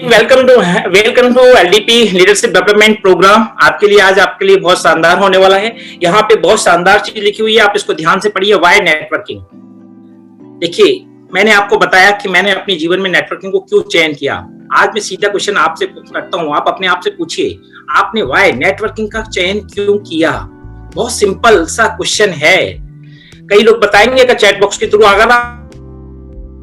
Welcome to LDP leadership development programme. आपके लिए बहुत शानदार होने वाला है। यहाँ पे बहुत शानदार चीज लिखी हुई है, आप इसको ध्यान से पढ़िए। Why networking. देखिए, मैंने आपको बताया कि मैंने अपने जीवन में नेटवर्किंग को क्यों चयन किया। आज मैं सीधा क्वेश्चन आपसे करता हूँ, आप अपने आप से पूछिए, आपने वाई नेटवर्किंग का चयन क्यों किया। बहुत सिंपल सा क्वेश्चन है। कई लोग बताएंगे कि चैट बॉक्स के थ्रू अगर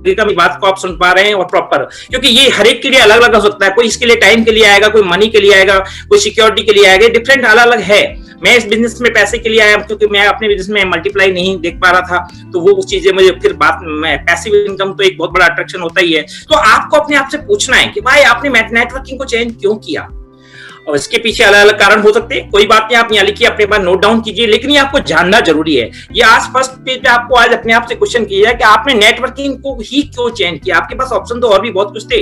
बात को आप सुन पा रहे हैं और प्रॉपर, क्योंकि ये हर एक के लिए अलग अलग हो सकता है। कोई इसके लिए टाइम के लिए आएगा, कोई मनी के लिए आएगा, कोई सिक्योरिटी के लिए आएगा, डिफरेंट अलग अलग है। मैं इस बिजनेस में पैसे के लिए आया क्योंकि मैं अपने बिजनेस में मल्टीप्लाई नहीं देख पा रहा था, तो वो चीजें मुझे फिर बात में पैसिव इनकम तो एक बहुत बड़ा अट्रैक्शन होता ही है। तो आपको अपने आप से पूछना है कि भाई आपने नेटवर्किंग को चयन क्यों किया, और इसके पीछे अलग अलग कारण हो सकते हैं। कोई बात नहीं, आप यहाँ लिखिए, अपने पास नोट डाउन कीजिए, लेकिन ये आपको जानना जरूरी है। ये आज फर्स्ट पेज पे आपको आज अपने आप से क्वेश्चन किया है कि आपने नेटवर्किंग को ही क्यों चयन किया। आपके पास ऑप्शन तो और भी बहुत कुछ थे।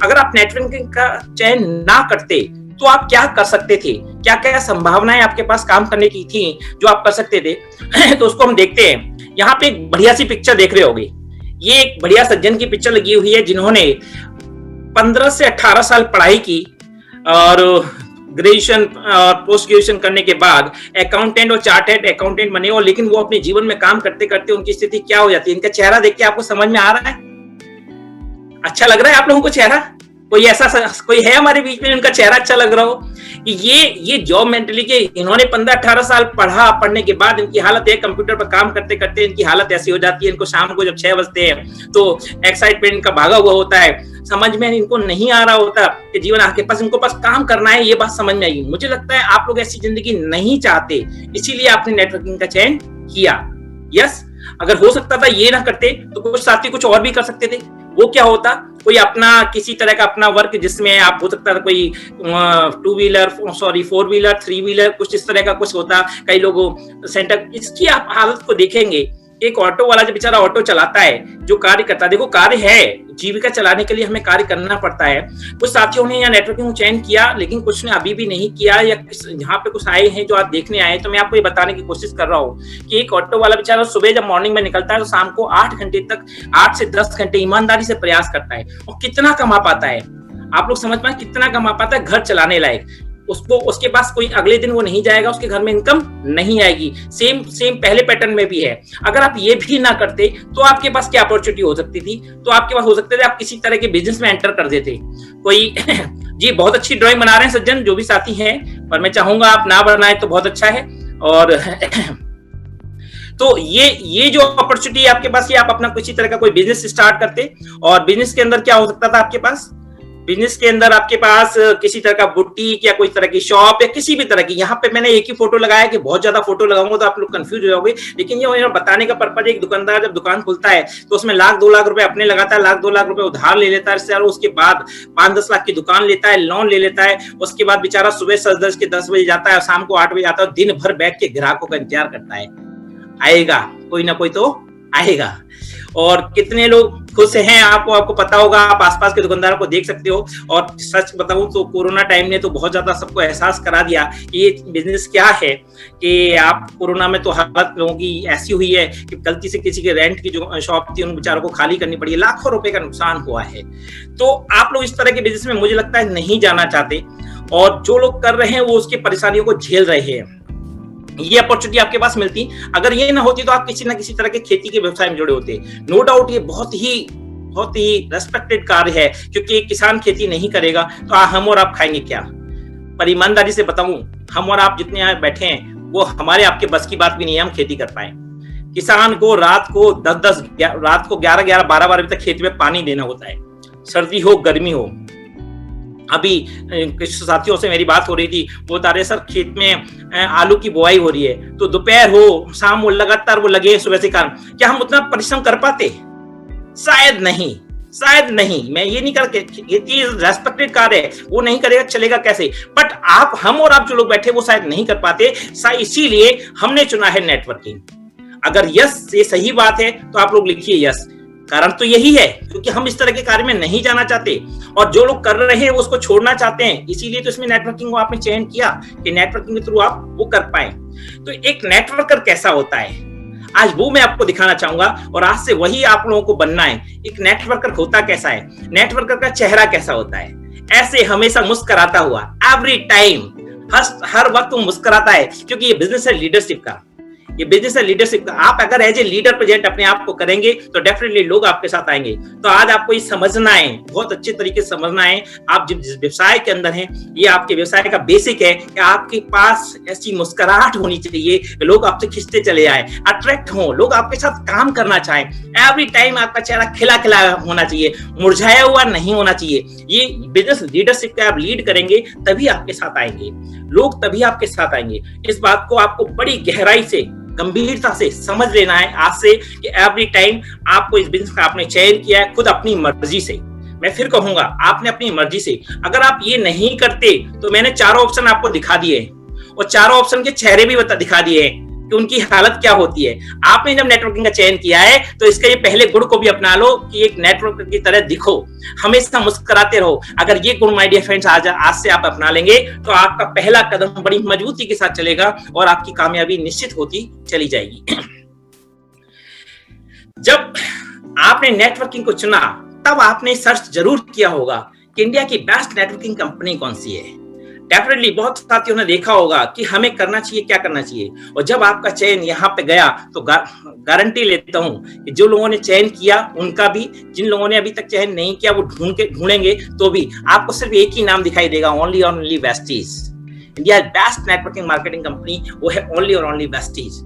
अगर आप नेटवर्किंग का चयन ना करते तो आप क्या कर सकते थे, क्या क्या संभावनाएं आपके पास काम करने की थी जो आप कर सकते थे। तो उसको हम देखते हैं। यहाँ पे एक बढ़िया सी पिक्चर देख रहे होगे। ये एक बढ़िया सज्जन की पिक्चर लगी हुई है जिन्होंने 15 से 18 साल पढ़ाई की और ग्रेजुएशन और पोस्ट ग्रेजुएशन करने के बाद अकाउंटेंट और चार्टर्ड अकाउंटेंट बने। और लेकिन वो अपने जीवन में काम करते करते उनकी स्थिति क्या हो जाती है। इनका चेहरा देख के आपको समझ में आ रहा है? अच्छा लग रहा है आप लोगों को चेहरा? कोई ऐसा कोई है हमारे बीच में उनका चेहरा अच्छा लग रहा हो कि ये जॉब मेंटली के इन्होंने 15-18 साल पढ़ने के बाद इनकी हालत है, कंप्यूटर पर काम करते करते इनकी हालत ऐसी हो जाती है। इनको शाम को जब 6 बजते हैं तो एक्साइटमेंट इनका भागा हुआ होता है। समझ में इनको नहीं आ रहा होता कि जीवन आपके पास, इनको पास काम करना है। ये बात समझ में आई। मुझे लगता है आप लोग ऐसी जिंदगी नहीं चाहते, इसीलिए आपने नेटवर्किंग का चयन किया। यस, अगर हो सकता था ये ना करते तो कुछ साथी कुछ और भी कर सकते थे। वो क्या होता, कोई अपना किसी तरह का अपना वर्क जिसमें आप हो सकता था कोई 4 व्हीलर 3 व्हीलर कुछ इस तरह का कुछ होता। कई लोगों सेंटर, इसकी आप हालत को देखेंगे। एक ऑटो वाला जो बेचारा ऑटो चलाता है, जो कार्य करता है, देखो कार्य है, जीविका चलाने के लिए हमें कार्य करना पड़ता है। कुछ साथियों ने यहाँ नेटवर्किंग को चयन किया, लेकिन कुछ ने अभी भी नहीं किया, या यहाँ पे कुछ आए हैं जो आप देखने आए। तो मैं आपको ये बताने की कोशिश कर रहा हूँ कि एक ऑटो वाला बेचारा सुबह जब मॉर्निंग में निकलता है तो शाम को 8 घंटे तक, 8 से 10 घंटे ईमानदारी से प्रयास करता है। और कितना कमा पाता है आप लोग समझ पाए, कितना कमा पाता है घर चलाने लायक। उसको उसके पास कोई अगले दिन वो नहीं जाएगा, उसके घर में इनकम नहीं आएगी। सेम पहले पैटर्न में भी है। अगर आप ये भी ना करते तो आपके पास क्या अपॉर्चुनिटी हो सकती थी, तो आपके पास हो सकते थे आप किसी तरह के बिजनेस में एंटर कर देते। कोई जी बहुत अच्छी ड्राइंग बना रहे हैं सज्जन जो भी साथी हैं, पर मैं चाहूंगा आप ना बनाए तो बहुत अच्छा है। और तो ये जो अपॉर्चुनिटी आपके पास, ये आप अपना किसी तरह का कोई बिजनेस स्टार्ट करते। और बिजनेस के अंदर क्या हो सकता था आपके पास, बिजनेस के अंदर आपके पास किसी तरह का बुटीक या कोई तरह की शॉप या किसी भी तरह की। यहाँ पे मैंने एक ही फोटो लगाया कि बहुत ज्यादा फोटो लगाऊंगा तो आप लोग कंफ्यूज हो जाओगे, लेकिन ये बताने का पर्पज, एक दुकानदार जब दुकान खुलता है तो उसमें 1-2 लाख रुपए अपने लगाता है, 1-2 लाख रुपए उधार ले लेता है, उसके बाद 5-10 लाख की दुकान लेता है, लोन ले लेता है। उसके बाद बेचारा सुबह 10 बजे जाता है और शाम को 8 बजे आता है, दिन भर बैठ के ग्राहकों का इंतजार करता है। आएगा कोई ना कोई तो आएगा। और कितने लोग खुश हैं आपको पता होगा, आप आसपास के दुकानदारों को देख सकते हो। और सच बताऊं तो कोरोना टाइम ने तो बहुत ज्यादा सबको एहसास करा दिया कि ये बिजनेस क्या है। कि आप कोरोना में तो हालत लोगों की ऐसी हुई है कि गलती से किसी के रेंट की जो शॉप थी उन बेचारों को खाली करनी पड़ी, लाखों रुपए का नुकसान हुआ है। तो आप लोग इस तरह के बिजनेस में मुझे लगता है नहीं जाना चाहते, और जो लोग कर रहे हैं वो उसकी परेशानियों को झेल रहे हैं। ये अपॉर्चुनिटी आपके पास मिलती, अगर ये ना होती तो आप किसी ना किसी तरह के खेती के व्यवसाय में जुड़े होते। नो डाउट ये बहुत ही रेस्पेक्टेड कार्य है, क्योंकि किसान खेती नहीं करेगा तो हम और आप खाएंगे क्या। पर ईमानदारी से बताऊं, हम और आप जितने यहाँ बैठे हैं वो हमारे आपके बस की बात भी नहीं है हम खेती कर पाए। किसान को रात को 11-11, 12 बजे तक खेत में पानी देना होता है, सर्दी हो गर्मी हो। अभी कुछ साथियों से मेरी बात हो रही थी, वो बता रहे सर खेत में आलू की बुआई हो रही है, तो दोपहर हो शाम हो लगातार वो लगे सुबह से काम। क्या हम उतना परिश्रम कर पाते? शायद नहीं। मैं ये नहीं करके, ये चीज रेस्पेक्टेड कार्य है, वो नहीं करेगा चलेगा कैसे। बट हम और आप जो लोग बैठे वो शायद नहीं कर पाते, इसीलिए हमने चुना है नेटवर्किंग। अगर यस ये सही बात है तो आप लोग लिखिए यस। कारण तो यही है क्योंकि हम इस तरह के कार्य में नहीं जाना चाहते, और जो लोग कर रहे हैं वो उसको छोड़ना चाहते हैं। इसीलिए तो इसमें नेटवर्किंग को आपने चयन किया कि नेटवर्किंग के थ्रू आप वो कर पाए। तो एक नेटवर्कर कैसा होता है आज वो मैं आपको दिखाना चाहूंगा, और आज से वही आप लोगों को बनना है। एक नेटवर्कर होता कैसा है, नेटवर्कर का चेहरा कैसा होता है, ऐसे हमेशा मुस्कुराता हुआ, एवरी टाइम, हर वक्त वो मुस्कुराता है, क्योंकि ये बिजनेस है लीडरशिप का। ये बिजनेस है लीडरशिप का। आप अगर एज ए लीडर प्रेजेंट अपने आप को करेंगे तो डेफिनेटली लोग आपके साथ आएंगे। तो आज आपको ये समझना है, बहुत अच्छे तरीके से समझना है, आप जिस व्यवसाय के अंदर हैं, ये आपके व्यवसाय का बेसिक है कि आपके पास ऐसी मुस्कुराहट होनी चाहिए कि लोग आपसे खिंचते चले आए, अट्रैक्ट हो, लोग आपके साथ काम करना चाहें। एवरी टाइम आपका चेहरा खिला खिला होना चाहिए, मुरझाया हुआ नहीं होना चाहिए। ये बिजनेस लीडरशिप का आप लीड करेंगे तभी आपके साथ आएंगे लोग, तभी आपके साथ आएंगे। इस बात को आपको बड़ी गहराई से, गंभीरता से समझ लेना है आज से कि एवरी टाइम आपको इस बिजनेस का आपने चयन किया है खुद अपनी मर्जी से। मैं फिर कहूंगा, आपने अपनी मर्जी से, अगर आप ये नहीं करते तो मैंने चारों ऑप्शन आपको दिखा दिए और चारों ऑप्शन के चेहरे भी दिखा दिए कि उनकी हालत क्या होती है। आपने जब नेटवर्किंग का चयन किया है तो इसके ये पहले गुण को भी अपना लो कि एक नेटवर्क की तरह दिखो, हमेशा मुस्कुराते रहो। अगर ये गुण माय डियर फ्रेंड्स आज से आप अपना लेंगे तो आपका पहला कदम बड़ी मजबूती के साथ चलेगा और आपकी कामयाबी निश्चित होती चली जाएगी। जब आपने नेटवर्किंग को चुना तब आपने सर्च जरूर किया होगा कि इंडिया की बेस्ट नेटवर्किंग कंपनी कौन सी है। डेफिनेटली बहुत साथियों ने देखा होगा कि हमें करना चाहिए, क्या करना चाहिए। और जब आपका चयन यहाँ पे गया तो गारंटी लेता हूं कि जो लोगों ने चयन किया उनका भी, जिन लोगों ने अभी तक चयन नहीं किया वो ढूंढेंगे तो भी आपको सिर्फ एक ही नाम दिखाई देगा, only Vestige. India best networking marketing company वो है ओनली और ओनली वेस्टीज।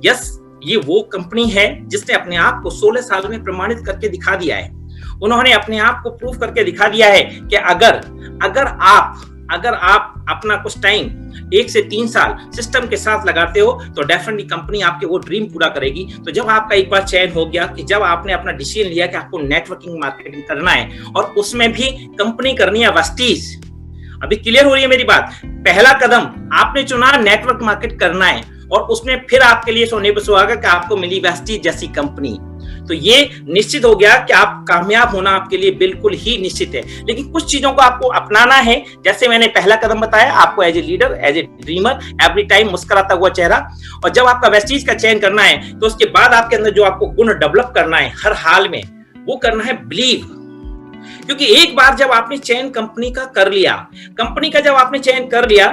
यस, ये वो कंपनी है जिसने अपने आप को 16 साल में प्रमाणित करके दिखा दिया है। उन्होंने अपने आप को प्रूव करके दिखा दिया है कि अगर आप अपना कुछ टाइम 1 से 3 साल सिस्टम के साथ लगाते हो तो डेफिनेटली कंपनी आपके वो ड्रीम पूरा करेगी। तो जब आपका एक बार चयन हो गया कि जब आपने अपना डिसीजन लिया कि आपको नेटवर्किंग मार्केटिंग करना है और उसमें भी कंपनी करनी है वेस्टीज, अभी क्लियर हो रही है मेरी बात। पहला कदम आपने चुना नेटवर्क मार्केट करना है और उसमें फिर आपके लिए सोने पे सुहागा कि आपको मिली वेस्टीज जैसी कंपनी। तो ये निश्चित हो गया कि आप कामयाब होना आपके लिए बिल्कुल ही निश्चित है। लेकिन कुछ चीजों को आपको अपनाना है, जैसे मैंने पहला कदम बताया, आपको as a leader, as a dreamer, every time मुस्कुराता हुआ चेहरा। और जब आपका वेस्टीज का चयन करना है तो उसके बाद आपके अंदर जो आपको गुण डेवलप करना है हर हाल में, वो करना है बिलीव। क्योंकि एक बार जब आपने चयन कंपनी का कर लिया, कंपनी का जब आपने चयन कर लिया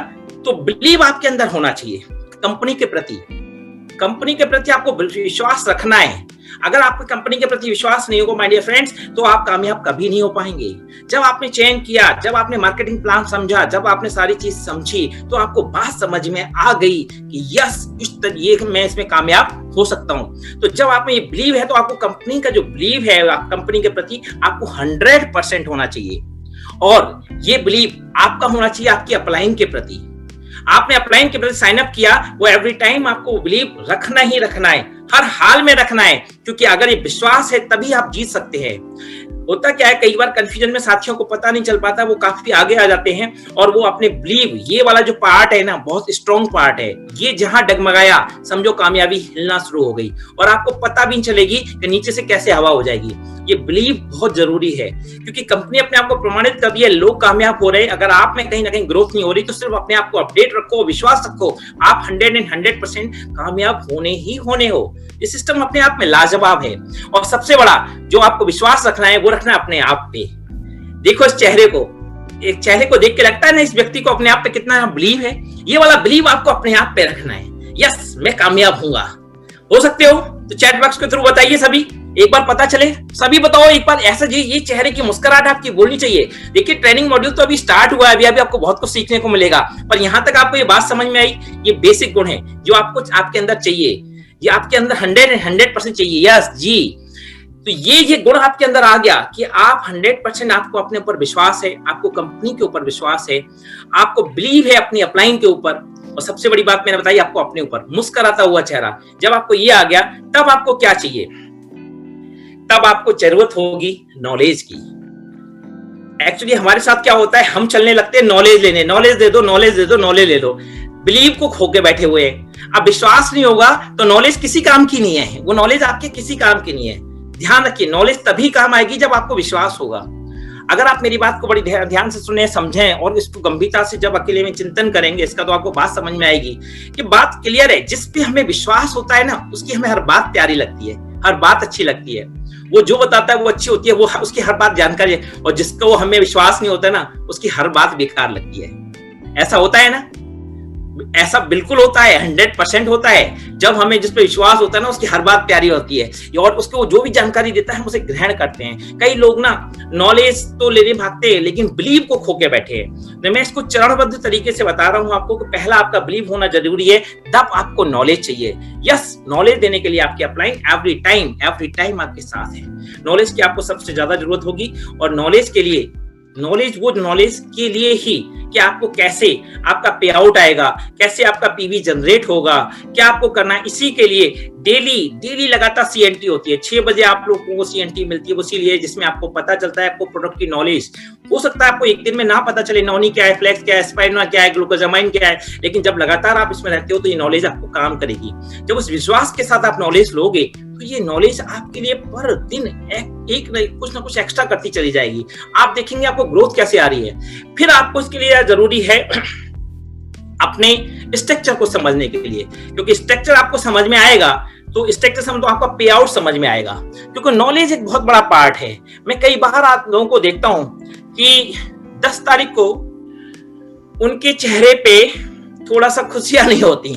तो बिलीव आपके अंदर होना चाहिए कंपनी के प्रति आपको विश्वास रखना है। अगर आपको कंपनी के प्रति विश्वास नहीं होगा माय डियर फ्रेंड्स तो आप कामयाब कभी नहीं हो पाएंगे। जब आपने चयन किया, जब आपने मार्केटिंग प्लान समझा, जब आपने सारी चीज समझी तो आपको बात समझ में आ गई कि यस, इस तरीके मैं इसमें कामयाब हो सकता हूं। तो जब आप में ये बिलीव है तो आपको कंपनी का जो बिलीव है कंपनी के प्रति आपको 100% होना चाहिए। और ये बिलीव आपका होना चाहिए आपकी अपलाइन के प्रति। आपने अपलाइन के प्रति साइन अप किया, वो एवरी टाइम आपको बिलीव रखना ही रखना है, हर हाल में रखना है। क्योंकि अगर ये विश्वास है तभी आप जीत सकते हैं। होता क्या है, कई बार कंफ्यूजन में साथियों को पता नहीं चल पाता, वो काफी आगे आ जाते हैं और वो अपने बिलीव, ये वाला जो पार्ट है ना, बहुत स्ट्रॉन्ग पार्ट है, ये जहां डगमगाया समझो कामयाबी हिलना शुरू हो गई और आपको पता भी नहीं चलेगी कि नीचे से कैसे हवा हो जाएगी। ये बिलीव बहुत जरूरी है क्योंकि कंपनी अपने आप को प्रमाणित कर रही है, लोग कामयाब हो रहे हैं। अगर आप में कहीं ना कहीं ग्रोथ नहीं हो रही तो सिर्फ अपने आप को अपडेट रखो, विश्वास रखो, आप 100% कामयाब होने ही होने हो। ये सिस्टम अपने आप में लाजवाब है। और सबसे बड़ा जो आपको विश्वास रखना है वो रखना है अपने आप पे। देखो इस चेहरे को, एक चेहरे को देख के लगता है ना इस व्यक्ति को अपने आप पे कितना बिलीव है। ये वाला बिलीव आपको अपने आप पे रखना है। यस, मैं कामयाब होऊंगा। हो सकते हो तो चैट बॉक्स के थ्रू बताइए, सभी एक बार पता चले, सभी बताओ एक बार। ऐसा ये चेहरे की मुस्कुराहट आपकी बोलनी चाहिए। देखिए ट्रेनिंग मॉड्यूल तो अभी स्टार्ट हुआ है, अभी आपको बहुत कुछ सीखने को मिलेगा, पर यहां तक आपको ये बात समझ में आई, ये बेसिक गुण है जो आपको आपके अंदर चाहिए, ये आपके अंदर 100% चाहिए। यस जी, तो ये गुण आपके अंदर आ गया कि आप 100% आपको अपने ऊपर विश्वास है, आपको कंपनी के ऊपर विश्वास है, आपको बिलीव है अपनी अपलाइन के ऊपर, और सबसे बड़ी बात मैंने बताई आपको अपने ऊपर मुस्कुराता हुआ चेहरा। जब आपको ये आ गया तब आपको क्या चाहिए, तब आपको जरूरत होगी नॉलेज की। एक्चुअली हमारे साथ क्या होता है, हम चलने लगते हैं नॉलेज लेने, नॉलेज दे दो, नॉलेज दे दो, नॉलेज ले लो, बिलीव को खो के बैठे हुए हैं। अब विश्वास नहीं होगा तो नॉलेज किसी काम की नहीं है, वो नॉलेज आपके किसी काम की नहीं है। ध्यान रखिए, नॉलेज तभी काम आएगी जब आपको विश्वास होगा। अगर आप मेरी बात को बड़ी ध्यान से सुने, समझें और इसको गंभीरता से जब अकेले में चिंतन करेंगे इसका, तो आपको बात समझ में आएगी कि बात क्लियर है। जिस पे हमें विश्वास होता है ना, उसकी हमें हर बात प्यारी लगती है, हर बात अच्छी लगती है, वो जो बताता है वो अच्छी होती है, वो उसकी हर बात जानकारी है, और जिसको हमें विश्वास नहीं होता ना उसकी हर बात बेकार लगती है। ऐसा होता है ना, ऐसा बिल्कुल होता है, 100% होता है। जब हमें जिस पे विश्वास होता है ना उसकी हर बात प्यारी होती है, और उसको जो भी जानकारी देता है हम उसे ग्रहण करते हैं। कई लोग ना नॉलेज तो लेने भागते हैं लेकिन बिलीव को खो के बैठे हैं। तो मैं इसको चरणबद्ध तरीके से बता रहा हूं आपको कि पहला आपका बिलीव होना जरूरी है, तब आपको नॉलेज चाहिए। यस, नॉलेज देने के लिए आपके अपलाइन एवरी टाइम आपके साथ है। नॉलेज की आपको सबसे ज्यादा जरूरत होगी, और नॉलेज के लिए नॉलेज के लिए ही कि आपको कैसे आपका पे आउट आएगा, कैसे आपका पीवी जनरेट होगा, क्या आपको करना है, इसी के लिए डेली लगातार सीएनटी होती है। 6 बजे आप लोगों को सीएनटी मिलती है, इसीलिए जिसमें आपको पता चलता है आपको प्रोडक्ट की नॉलेज। हो सकता है आपको एक दिन में ना पता चले नॉनी क्या है, फ्लेक्स क्या है, स्पाइरुलिना क्या है, ग्लूकोजामाइन क्या है, लेकिन जब लगातार आप इसमें रहते हो तो ये नॉलेज आपको काम करेगी। जब उस विश्वास के साथ आप नॉलेज लोगे तो ये नॉलेज आपके लिए पर दिन कुछ ना कुछ एक्स्ट्रा करती चली जाएगी। आप देखेंगे आपको ग्रोथ कैसे आ रही है। फिर आपको इसके लिए जरूरी है अपने स्ट्रक्चर को समझने के लिए, क्योंकि स्ट्रक्चर आपको समझ में आएगा तो स्ट्रक्चर समझ तो आपका पे आउट समझ में आएगा, क्योंकि नॉलेज एक बहुत बड़ा पार्ट है। मैं कई बार आप लोगों को देखता हूं कि 10 तारीख को उनके चेहरे पे थोड़ा सा खुशियां नहीं होती,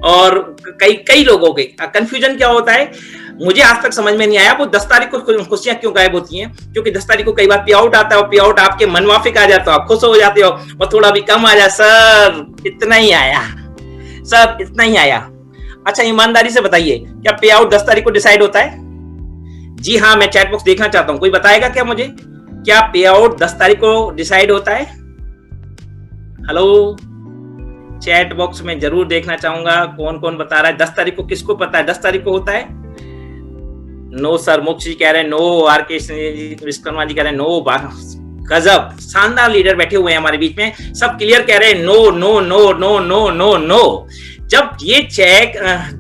और कई लोगों के कंफ्यूजन क्या होता है मुझे आज तक समझ में नहीं आया, वो 10 तारीख को खुशियां क्यों गायब होती हैं। क्योंकि 10 तारीख को कई बार पे आउट आता है, और पे आउट आपके मनमाफिक आ जाता है, आप खुश हो जाते हो, और थोड़ा भी कम आ जाए, सर इतना ही आया, सर इतना ही आया। अच्छा ईमानदारी से बताइए, क्या पे आउट 10 तारीख को डिसाइड होता है? जी हाँ, मैं चैट बॉक्स देखना चाहता हूं, कोई बताएगा क्या मुझे, क्या पे आउट 10 तारीख को डिसाइड होता है? हेलो, चैट बॉक्स में जरूर देखना चाहूंगा कौन कौन बता रहा है 10 तारीख को, किसको पता है 10 तारीख को होता है? नो सर, मुक्ष जी कह रहे हैं नो, आर के विश्वकर्मा जी कह रहे हैं नो। गजब, शानदार लीडर बैठे हुए हैं हमारे बीच में, सब क्लियर कह रहे हैं no no no no no no no. जब ये चेक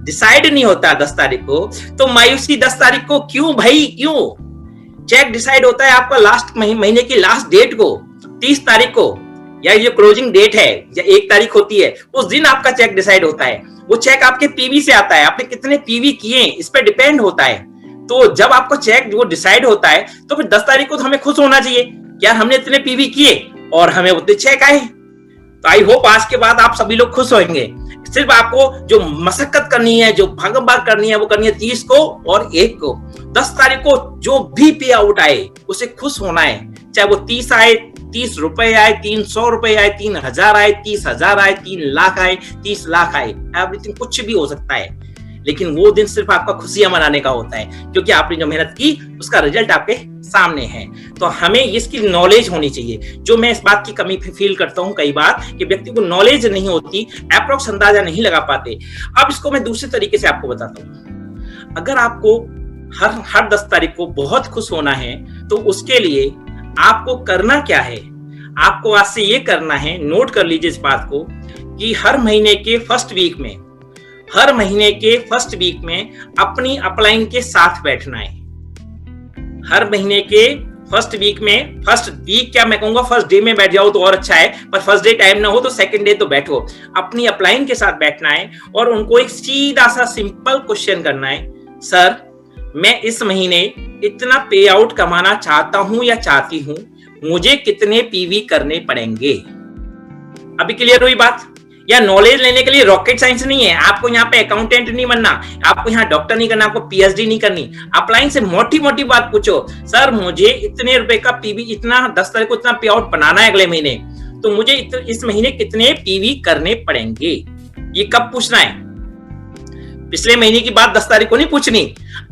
डिसाइड नहीं होता 10 तारीख को तो मायूसी 10 तारीख को क्यों भाई, क्यों? चेक डिसाइड होता है आपका लास्ट महीने की लास्ट डेट को, 30 तारीख को, या जो क्लोजिंग डेट है या 1 तारीख होती है उस दिन आपका चेक डिसाइड होता है। वो चेक आपके पीवी से आता है, आपने कितने पीवी किए इस पर डिपेंड होता है। तो जब आपको चेक वो डिसाइड होता है तो फिर 10 तारीख को तो हमें खुश होना चाहिए, यार हमने इतने पीवी किए और हमें उतने चेक आए। तो आई होप आज के बाद आप सभी लोग खुश होंगे। सिर्फ आपको जो मशक्कत करनी है, जो भागम भाग करनी है, वो करनी है 30 को और 1 को। 10 तारीख को जो भी पे आउट आए उसे खुश होना है, चाहे वो 30 आए, 30 रुपए आए, 300 रुपए आए, 3000 आए, 30,000 आए, 3 लाख आए, 30 लाख आए, एवरीथिंग कुछ भी हो सकता है, लेकिन वो दिन सिर्फ आपका खुशियां मनाने का होता है, क्योंकि आपने जो मेहनत की उसका रिजल्ट आपके सामने है। तो हमें इसकी नॉलेज होनी चाहिए, जो मैं इस बात की कमी फील करता हूं कई बार कि व्यक्ति को नॉलेज नहीं होती, अप्रोक्स अंदाजा नहीं लगा पाते। अब इसको मैं दूसरे तरीके से आपको बताता हूं। अगर आपको हर 10 तारीख को बहुत खुश होना है तो उसके लिए आपको करना क्या है? आपको आज से ये करना है, नोट कर लीजिए इस बात को, कि हर महीने के फर्स्ट वीक में अपनी अपलाइन के साथ बैठना है। हर महीने के फर्स्ट वीक क्या मैं कहूंगा, फर्स्ट डे में बैठ जाओ तो और अच्छा है, पर फर्स्ट डे टाइम ना हो तो सेकंड डे तो बैठो। अपनी अपलाइन के साथ बैठना है और उनको एक सीधा सा सिंपल क्वेश्चन करना है, सर मैं इस महीने इतना पे आउट कमाना चाहता हूं या चाहती हूं, मुझे कितने पीवी करने पड़ेंगे? अभी क्लियर हुई बात? या नॉलेज लेने के लिए रॉकेट साइंस नहीं है, आपको यहाँ पे अकाउंटेंट नहीं बनना, आपको यहाँ डॉक्टर नहीं करना, आपको पीएचडी नहीं करनी। अपलाइन से मोटी मोटी बात पूछो, सर मुझे इतने रुपए का पीवी, इतना 10 तारीख को इतना पे आउट बनाना है अगले महीने, तो मुझे इस महीने कितने पीवी करने पड़ेंगे? ये कब पूछना है? पिछले महीने की बात 10 तारीख को नहीं पूछनी,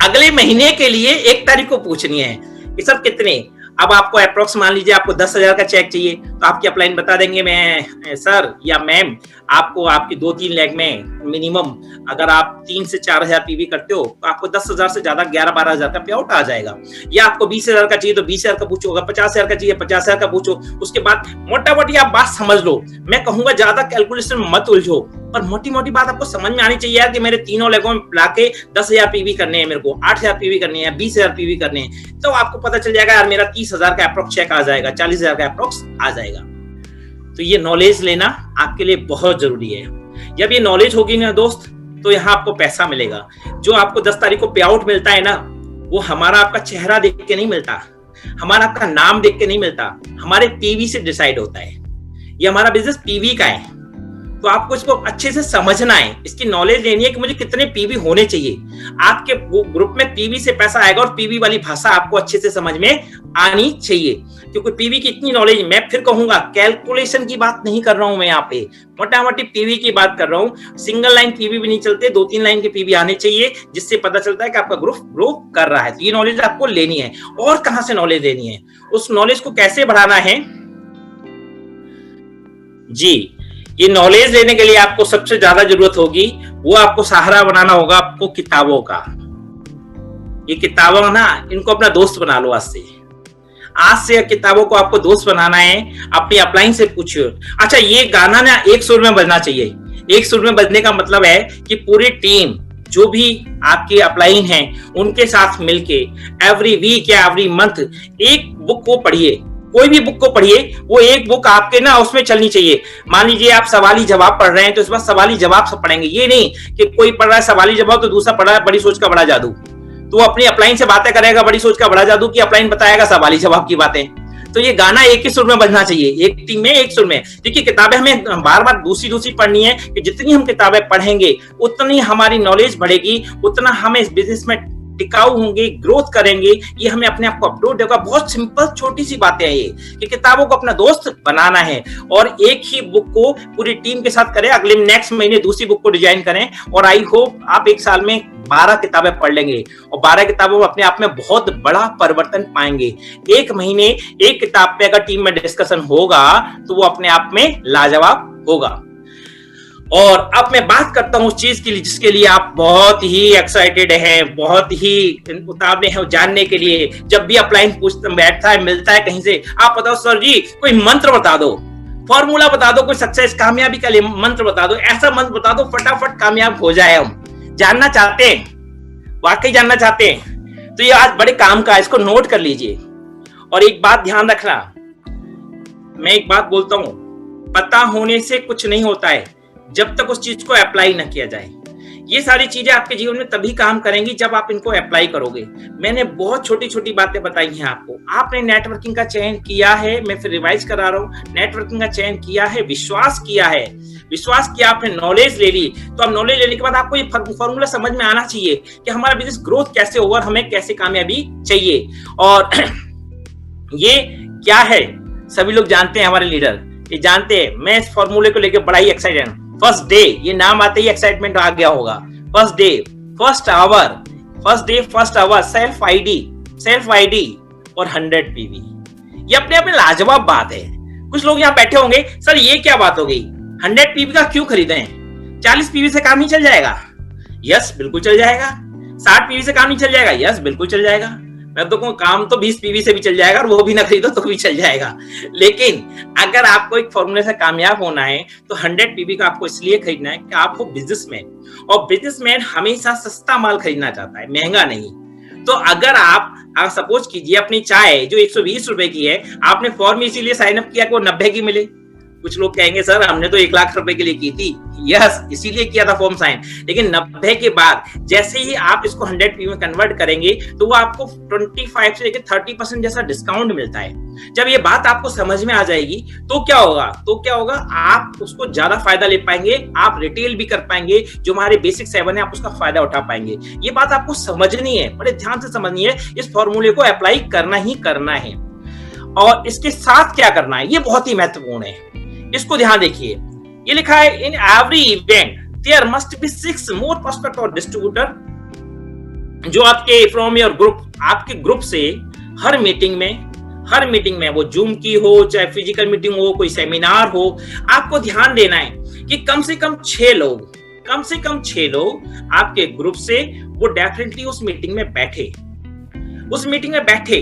अगले महीने के लिए 1 तारीख को पूछनी है कि सर कितने। अब आपको अप्रोक्स मान लीजिए आपको 10,000 का चेक चाहिए, तो आपकी अपलाइन बता देंगे, मैं सर या मैम आपको आपकी 2-3 लाख में मिनिमम अगर आप 3 से 4,000 पीवी करते हो तो आपको 10,000 से ज्यादा 11-12,000 का पे आउट आ जाएगा। या आपको 20,000 का चाहिए तो 20,000 का पूछो, अगर 50,000 का चाहिए 50,000 का पूछो। उसके बाद मोटा मोटी आप बात समझ लो। मैं कहूंगा ज्यादा कैलकुलेशन मत उलझो, पर मोटी मोटी बात आपको समझ में आनी चाहिए यार कि मेरे तीनों लेगों में लाके 10,000 पीवी करने हैं, मेरे को 8,000 पीवी करने हैं, 20,000 पीवी करने हैं, तो आपको पता चल जाएगा यार मेरा 30,000 का अप्रोक्स चेक आ जाएगा, 40,000 का अप्रोक्स आ जाएगा। तो ये नॉलेज लेना आपके लिए बहुत जरूरी है। जब ये नॉलेज होगी ना दोस्त, तो यहाँ आपको पैसा मिलेगा। जो आपको 10 तारीख को पे आउट मिलता है ना, वो हमारा आपका चेहरा देख के नहीं मिलता, हमारा आपका नाम देख के नहीं मिलता, हमारे पीवी से डिसाइड होता है। ये हमारा बिजनेस पीवी का है, तो आपको इसको अच्छे से समझना है, इसकी नॉलेज लेनी है कि मुझे कितने पीवी होने चाहिए। आपके ग्रुप में पीवी से पैसा आएगा और पीवी वाली भाषा आपको अच्छे से समझ में आनी चाहिए, क्योंकि पीवी की इतनी नॉलेज, मैं फिर कहूंगा कैलकुलेशन की बात नहीं कर रहा हूं मैं यहाँ पे, मोटा मोटी पीवी की बात कर रहा हूँ। सिंगल लाइन पीवी भी नहीं चलते, 2-3 लाइन के पीवी आने चाहिए, जिससे पता चलता है कि आपका ग्रुप ग्रो कर रहा है। तो ये नॉलेज आपको लेनी है। और कहां से नॉलेज लेनी है, उस नॉलेज को कैसे बढ़ाना है जी, ये नॉलेज लेने के लिए आपको सबसे ज्यादा जरूरत होगी, वो आपको सहारा बनाना होगा आपको किताबों का। ये किताबों ना, इनको अपना दोस्त बना लो आज से किताबों को आपको दोस्त बनाना है। अपनी अपलाइन से पूछिए, अच्छा ये गाना ना एक सुर में बजना चाहिए। एक सुर में बजने का मतलब है कि पूरी टीम, जो भी आपकी अपलाइन है, उनके साथ मिलके एवरी वीक या एवरी मंथ एक बुक को पढ़िए, कोई भी बुक को पढ़िए। वो एक बुक आपके ना उसमें चलनी चाहिए। मान लीजिए आप सवाली जवाब पढ़ रहे हैं, तो इस बार सवाली जवाब सब पढ़ेंगे। ये नहीं कि कोई पढ़ रहा है सवाली जवाब तो दूसरा पढ़ रहा है बड़ी सोच का बड़ा जादू, तो वो अपनी अपलाइन से बातें करेगा बड़ी सोच का बड़ा जादू की, अपलाइन बताएगा सवाली जवाब की बातें। तो ये गाना एक ही सुर में बजना चाहिए, एक टीम में एक सुर में। देखिए किताबें हमें बार बार दूसरी पढ़नी है, कि जितनी हम किताबें पढ़ेंगे उतनी हमारी नॉलेज बढ़ेगी, उतना हमें इस बिजनेस में टिकाऊ होंगे, ग्रोथ करेंगे। ये हमें अपने आप को अपलोड होगा। बहुत सिंपल छोटी सी बातें हैं ये, कि किताबों को अपना दोस्त बनाना है और एक ही बुक को पूरी टीम के साथ करें। अगले नेक्स्ट महीने दूसरी बुक को डिजाइन करें और आई होप आप एक साल में 12 किताबें पढ़ लेंगे और 12 किताबों में अपने आप में बहुत बड़ा परिवर्तन पाएंगे। एक महीने एक किताब पे अगर टीम में डिस्कशन होगा तो वो अपने आप में लाजवाब होगा। और अब मैं बात करता हूं उस चीज के लिए जिसके लिए आप बहुत ही एक्साइटेड हैं, बहुत ही उतावले हैं जानने के लिए। जब भी अपलाइन पूछता बैठता है, मिलता है कहीं से, आप बताओ सर जी कोई मंत्र बता दो, फॉर्मूला बता दो, कोई सक्सेस कामयाबी का मंत्र बता दो, ऐसा मंत्र बता दो फटाफट कामयाब हो जाए। हम जानना चाहते हैं, वाकई जानना चाहते हैं, तो ये आज बड़े काम का है, इसको नोट कर लीजिए। और एक बात ध्यान रखना, मैं एक बात बोलता हूं, पता होने से कुछ नहीं होता है जब तक उस चीज को अप्लाई न किया जाए। ये सारी चीजें आपके जीवन में तभी काम करेंगी जब आप इनको अप्लाई करोगे। मैंने बहुत छोटी छोटी बातें बताई हैं आपको। आपने नेटवर्किंग का चयन किया है, मैं फिर रिवाइज करा रहा हूँ, नेटवर्किंग का चयन किया है, विश्वास किया है, विश्वास किया, आपने नॉलेज ले ली। तो अब नॉलेज लेने के बाद आपको ये फॉर्मूला समझ में आना चाहिए कि हमारा बिजनेस ग्रोथ कैसे होगा और हमें कैसे कामयाबी चाहिए। और ये क्या है, सभी लोग जानते हैं, हमारे लीडर ये जानते हैं। मैं इस फॉर्मूले को लेकर बड़ा ही एक्साइटेड हूँ। फर्स्ट डे, ये नाम आते ही एक्साइटमेंट आ गया होगा। First day, first hour, first day first hour, self ID और 100 पीवी। ये अपने आप में लाजवाब बात है। कुछ लोग यहाँ बैठे होंगे, सर ये क्या बात हो गई, 100 पीवी का क्यों खरीदें, 40 पीवी से काम नहीं चल जाएगा? यस बिल्कुल चल जाएगा। 60 पीवी से काम नहीं चल जाएगा? यस बिल्कुल चल जाएगा। मैं तो कहूँ काम तो 20 पीवी से भी चल जाएगा और वो भी ना खरीदो तो भी चल जाएगा। लेकिन अगर आपको एक फॉर्मूले से कामयाब होना है तो 100 पीवी का आपको इसलिए खरीदना है कि आप हो बिजनेसमैन, और बिजनेसमैन हमेशा सस्ता माल खरीदना चाहता है, महंगा नहीं। तो अगर आप सपोज कीजिए अपनी चाय जो 120 रुपए की है, आपने फॉर्म इसीलिए साइन अप किया कि वो 90 की मिले। कुछ लोग कहेंगे सर हमने तो 1 लाख रुपए के लिए की थी। यस, इसीलिए किया था फॉर्म साइन। लेकिन 90 के बाद जैसे ही आप इसको 100 पी में कन्वर्ट करेंगे तो वो आपको 25 से लेकर 30% जैसा डिस्काउंट मिलता है। जब ये बात आपको समझ में आ जाएगी तो क्या होगा, आप उसको ज्यादा फायदा ले पाएंगे, आप रिटेल भी कर पाएंगे, जो हमारे बेसिक 7 है आप उसका फायदा उठा पाएंगे। ये बात आपको समझनी है, बड़े ध्यान से समझनी है। इस फॉर्मूले को अप्लाई करना ही करना है। और इसके साथ क्या करना है ये बहुत ही महत्वपूर्ण है, इसको ध्यान देखिए। ये लिखा है in every event there must be 6 more prospect और डिस्ट्रीब्यूटर, जो आपके फ्रॉम योर ग्रुप, आपके ग्रुप से हर मीटिंग में वो जूम की हो चाहे फिजिकल मीटिंग हो, कोई सेमिनार हो, आपको ध्यान देना है कि कम से कम 6 लोग आपके ग्रुप से वो डेफिनेटली उस मीटिंग में बैठे।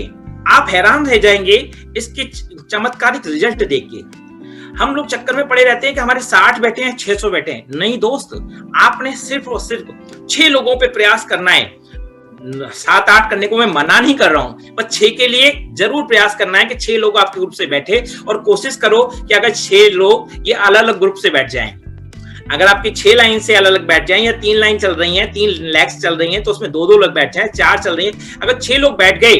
आप हैरान रह जाएंगे इसके चमत्कारिक रिजल्ट देख के। हम लोग चक्कर में पड़े रहते हैं कि हमारे 60 बैठे हैं, 600 बैठे हैं। नहीं दोस्त, आपने सिर्फ और सिर्फ 6 लोगों पे प्रयास करना है। 7-8 करने को मैं मना नहीं कर रहा हूं, पर 6 के लिए जरूर प्रयास करना है कि 6 लोग आपके ग्रुप से बैठे। और कोशिश करो कि अगर 6 लोग ये अलग अलग ग्रुप से बैठ जाएं। अगर आपकी 6 लाइन से अलग अलग बैठ जाए या 3 लाइन चल रही हैं, 3 लेग्स चल रही हैं, तो उसमें 2-2 लोग बैठ जाए, 4 चल रही हैं, अगर 6 लोग बैठ गए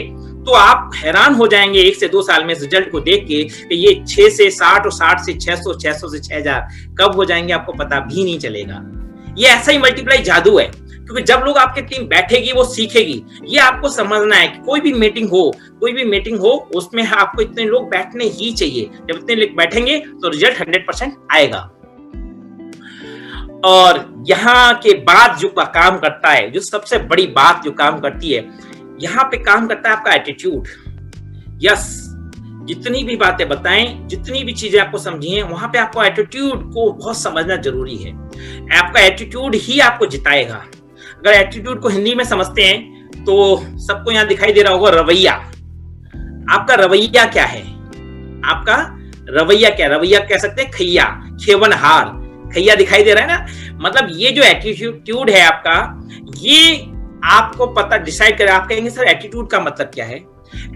तो आप हैरान हो जाएंगे 1 से 2 साल में रिजल्ट को देख के कि ये 6 से 60 और 60 से 600, 600 से 6000 कब हो जाएंगे आपको पता भी नहीं चलेगा। ये ऐसा ही मल्टीप्लाई जादू है, क्योंकि जब लोग आपकी टीम बैठेगी वो सीखेगी। ये आपको समझना है कि कोई भी मीटिंग हो उसमें आपको इतने लोग बैठने ही चाहिए। जब इतने लोग बैठेंगे तो रिजल्ट 100% आएगा। और यहाँ के बाद जो काम करता है, जो सबसे बड़ी बात जो काम करती है, यहाँ पे काम करता है आपका एटीट्यूड। यस, जितनी भी बातें बताएं, जितनी भी चीजें आपको समझिए, वहां पे आपको एटीट्यूड को बहुत समझना जरूरी है। आपका एटीट्यूड ही आपको जिताएगा। अगर एटीट्यूड को हिंदी में समझते हैं तो सबको यहाँ दिखाई दे रहा होगा रवैया। आपका रवैया क्या है? आपका रवैया क्या? रवैया कह सकते हैं खैया, खेवनहार। खैया दिखाई दे रहा है ना? मतलब ये जो एटीट्यूड है आपका, ये आपको पता डिसाइड करे। आप कहेंगे सर एटीट्यूड का मतलब क्या है?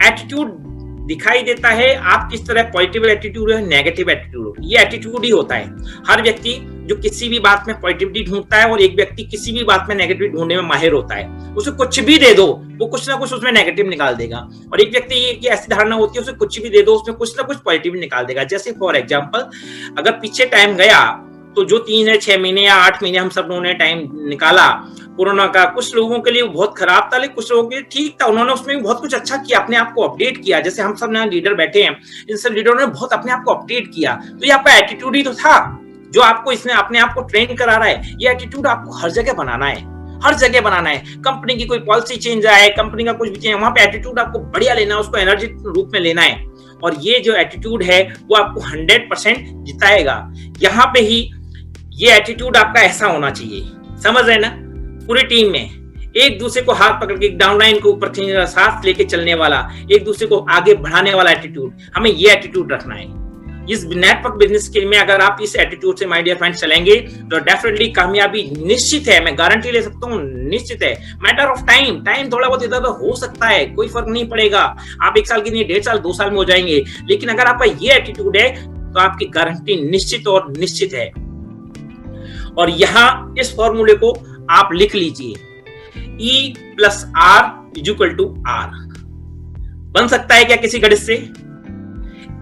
एटीट्यूड दिखाई देता है आप किस तरह पॉजिटिव एटीट्यूड है, नेगेटिव एटीट्यूड। ये एटीट्यूड ही होता है। हर व्यक्ति जो किसी भी बात में पॉजिटिविटी ढूंढता है और एक व्यक्ति किसी भी बात में नेगेटिव ढूंढने में माहिर होता है। उसे कुछ भी दे दो, वो कुछ ना कुछ उसमें नेगेटिव निकाल देगा। और एक व्यक्ति की ऐसी धारणा होती है, उसे कुछ भी दे दो, उसमें कुछ ना कुछ पॉजिटिव निकाल देगा। जैसे फॉर एग्जाम्पल, अगर पीछे टाइम गया तो जो 3 या 6 महीने या 8 महीने हम सब लोगों ने टाइम निकाला कोरोना का, कुछ लोगों के लिए बहुत खराब था, लेकिन कुछ लोगों के लिए ठीक था। उन्होंने उसमें भी बहुत कुछ अच्छा किया, अपने आप को अपडेट किया। जैसे हम सब यहाँ लीडर बैठे हैं, इन सब लीडरों ने बहुत अपने आप को अपडेट किया। तो ये आपका एटीट्यूड ही तो था जो आपको इसने अपने आप को ट्रेन करा रहा है। ये एटीट्यूड आपको हर जगह बनाना है, हर जगह बनाना है। कंपनी की कोई पॉलिसी चेंज आए, कंपनी का कुछ भी चेंज, वहां पे एटीट्यूड आपको बढ़िया लेना है, उसको एनर्जी रूप में लेना है। और ये जो एटीट्यूड है वो आपको 100% जिताएगा। यहाँ पे ही ये एटीट्यूड आपका ऐसा होना चाहिए, समझ रहे ना? पूरी टीम में एक दूसरे को हाथ पकड़ के डाउनलाइन को ऊपर साथ लेके चलने वाला, एक दूसरे को आगे बढ़ाने वाला एटीट्यूड, हमें ये एटीट्यूड रखना है। इस नेटवर्क बिजनेस के में अगर आप इस एटीट्यूड से माय डियर फ्रेंड्स चलेंगे तो डेफिनेटली कामयाबी निश्चित है। मैं गारंटी ले सकता हूँ, निश्चित है। मैटर ऑफ टाइम थोड़ा बहुत इधर हो सकता है, कोई फर्क नहीं पड़ेगा। आप 1 साल की नहीं, 1.5 साल 2 साल में हो जाएंगे। लेकिन अगर आपका ये एटीट्यूड है तो आपकी गारंटी निश्चित और निश्चित है। और यहाँ इस फॉर्मूले को आप लिख लीजिए, E + R = R। बन सकता है क्या किसी गणित से?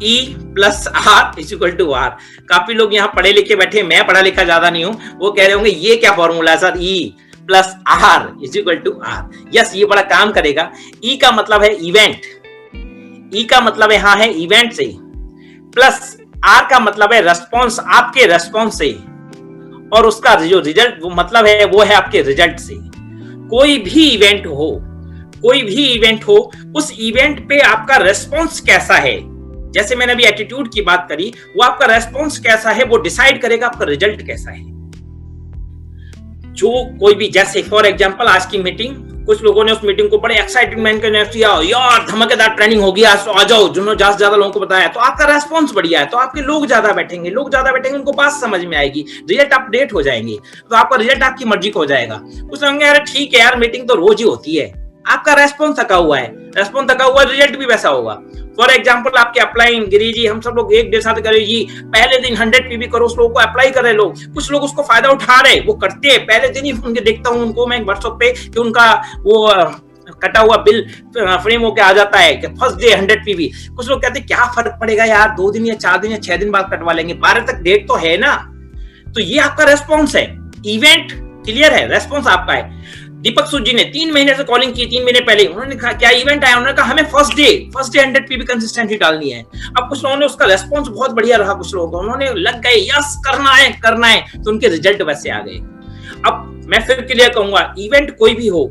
E + R = R। काफी लोग यहाँ पढ़े लिखे बैठे, मैं पढ़ा लिखा ज्यादा नहीं हूं, वो कह रहे होंगे ये क्या फॉर्मूला है sir, E + R = R। Yes, ये बड़ा काम करेगा। E का मतलब है इवेंट, E का मतलब यहाँ है इवेंट से, प्लस R का मतलब है रेस्पॉन्स, आपके रेस्पॉन्स से, और उसका जो रिजल्ट वो मतलब है वो है आपके रिजल्ट से। कोई भी इवेंट हो, उस इवेंट पे आपका रेस्पॉन्स कैसा है, जैसे मैंने अभी एटीट्यूड की बात करी, वो आपका रेस्पॉन्स कैसा है वो डिसाइड करेगा आपका रिजल्ट कैसा है। जो कोई भी, जैसे फॉर एग्जांपल आज की मीटिंग, कुछ लोगों ने उस मीटिंग को बड़े एक्साइटमेंट के किया, यार धमाकेदार ट्रेनिंग होगी आज, तो आ जाओ, जिन्होंने ज्यादा लोगों को बताया, तो आपका रेस्पॉन्स बढ़िया है, तो आपके लोग ज्यादा बैठेंगे, उनको बात समझ में आएगी, रिजल्ट अपडेट हो जाएंगे, तो आपका रिजल्ट आपकी मर्जी का हो जाएगा। कुछ लोग यार ठीक है यार, मीटिंग तो रोज ही होती है, आपका रेस्पॉन्स थका हुआ है, रिजल्ट भी वैसा होगा। फॉर एग्जाम्पल आपके अप्लाई, गिरी जी हम सब लोग 1-1.5 साल करे जी, पहले दिन 100 पीबी करो, उस लोगों को अप्लाई करे लोग, कुछ लोग उसको फायदा उठा रहे, वो करते हैं, पहले दिन ही उनके देखता हूँ उनको मैं व्हाट्सएप पे कि उनका वो कटा हुआ बिल फ्रेम होके आ जाता है कि फर्स्ट डे 100 पीबी। कुछ लोग कहते हैं क्या फर्क पड़ेगा यार, 2 दिन या 4 दिन या 6 दिन बाद कटवा लेंगे, 12 तक डेट तो है ना। तो ये आपका रेस्पॉन्स है, इवेंट क्लियर है, रेस्पॉन्स आपका है। दीपक सूद जी ने 3 महीने से कॉलिंग की, 3 महीने पहले उन्होंने कहा क्या इवेंट आया, उन्होंने कहा हमें फर्स्ट डे 100 पीबी कंसिस्टेंसी डालनी है। अब कुछ लोगों ने उसका रेस्पॉन्स बहुत बढ़िया रहा, कुछ लोगों को उन्होंने लग गए यस करना है, तो उनके रिजल्ट वैसे आ गए। अब मैं फिर क्लियर कहूंगा, इवेंट कोई भी हो,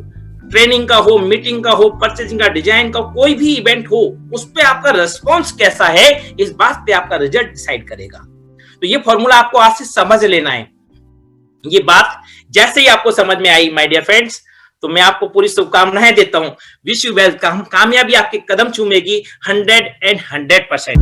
ट्रेनिंग का हो, मीटिंग का हो, परचेजिंग का, डिजाइन का, कोई भी इवेंट हो, उस पे आपका रेस्पॉन्स कैसा है, इस बात पे आपका रिजल्ट डिसाइड करेगा। तो ये फॉर्मूला आपको आज से समझ लेना है। ये बात जैसे ही आपको समझ में आई माय डियर फ्रेंड्स, तो मैं आपको पूरी शुभकामनाएं देता हूं। विश यू वेल, कामयाबी आपके कदम चूमेगी 100%